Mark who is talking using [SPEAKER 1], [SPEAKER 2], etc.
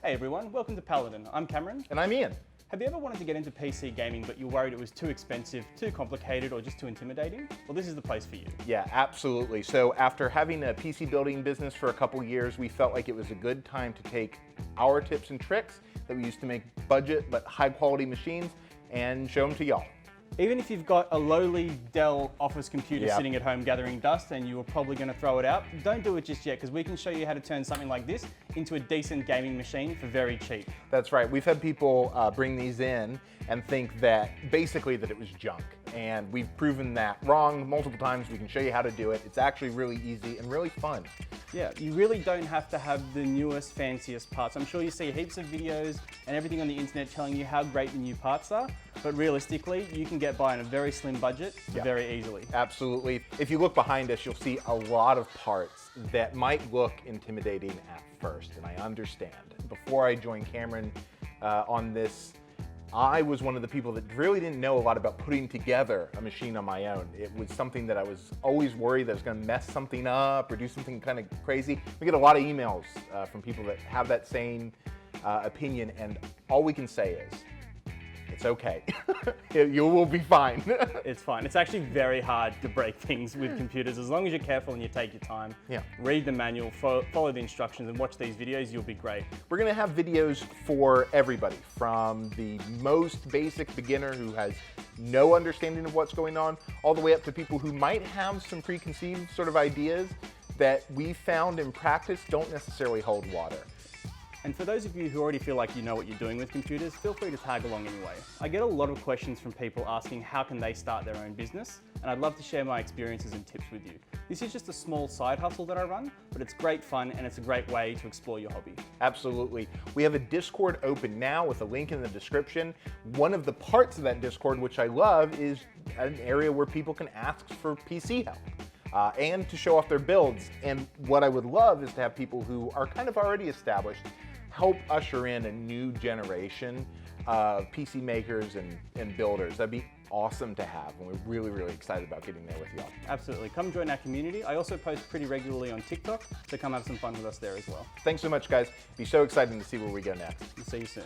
[SPEAKER 1] Hey everyone, welcome to Paladin. I'm Cameron.
[SPEAKER 2] And I'm Ian.
[SPEAKER 1] Have you ever wanted to get into PC gaming but you're worried it was too expensive, too complicated, or just too intimidating? Well, this is the place for you.
[SPEAKER 2] Yeah, absolutely. So after having a PC building business for a couple years, we felt like it was a good time to take our tips and tricks that we used to make budget but high quality machines and show them to y'all.
[SPEAKER 1] Even if you've got a lowly Dell office computer sitting at home gathering dust and you were probably going to throw it out, don't do it just yet, because we can show you how to turn something like this into a decent gaming machine for very cheap.
[SPEAKER 2] That's right. We've had people bring these in and think that basically that it was junk. And we've proven that wrong multiple times. We can show you how to do it. It's actually really easy and really fun.
[SPEAKER 1] Yeah, you really don't have to have the newest, fanciest parts. I'm sure you see heaps of videos and everything on the internet telling you how great the new parts are, but realistically, you can get by on a very slim budget very easily.
[SPEAKER 2] Absolutely. If you look behind us, you'll see a lot of parts that might look intimidating at first, and I understand. Before I joined Cameron on this, I was one of the people that really didn't know a lot about putting together a machine on my own. It was something that I was always worried that I was going to mess something up or do something kind of crazy. We get a lot of emails from people that have that same opinion, and all we can say is, it's okay. You will be fine.
[SPEAKER 1] It's fine. It's actually very hard to break things with computers. As long as you're careful and you take your time, read the manual, follow the instructions, and watch these videos, you'll be great.
[SPEAKER 2] We're going to have videos for everybody, from the most basic beginner who has no understanding of what's going on, all the way up to people who might have some preconceived sort of ideas that we found in practice don't necessarily hold water.
[SPEAKER 1] And for those of you who already feel like you know what you're doing with computers, feel free to tag along anyway. I get a lot of questions from people asking how can they start their own business, and I'd love to share my experiences and tips with you. This is just a small side hustle that I run, but it's great fun and it's a great way to explore your hobby.
[SPEAKER 2] Absolutely. We have a Discord open now with a link in the description. One of the parts of that Discord, which I love, is an area where people can ask for PC help. And to show off their builds. And what I would love is to have people who are kind of already established help usher in a new generation of PC makers and builders. That'd be awesome to have, and we're really, really excited about getting there with y'all.
[SPEAKER 1] Absolutely. Come join our community. I also post pretty regularly on TikTok, so come have some fun with us there as well.
[SPEAKER 2] Thanks so much, guys. Be so exciting to see where we go next.
[SPEAKER 1] We'll see you soon.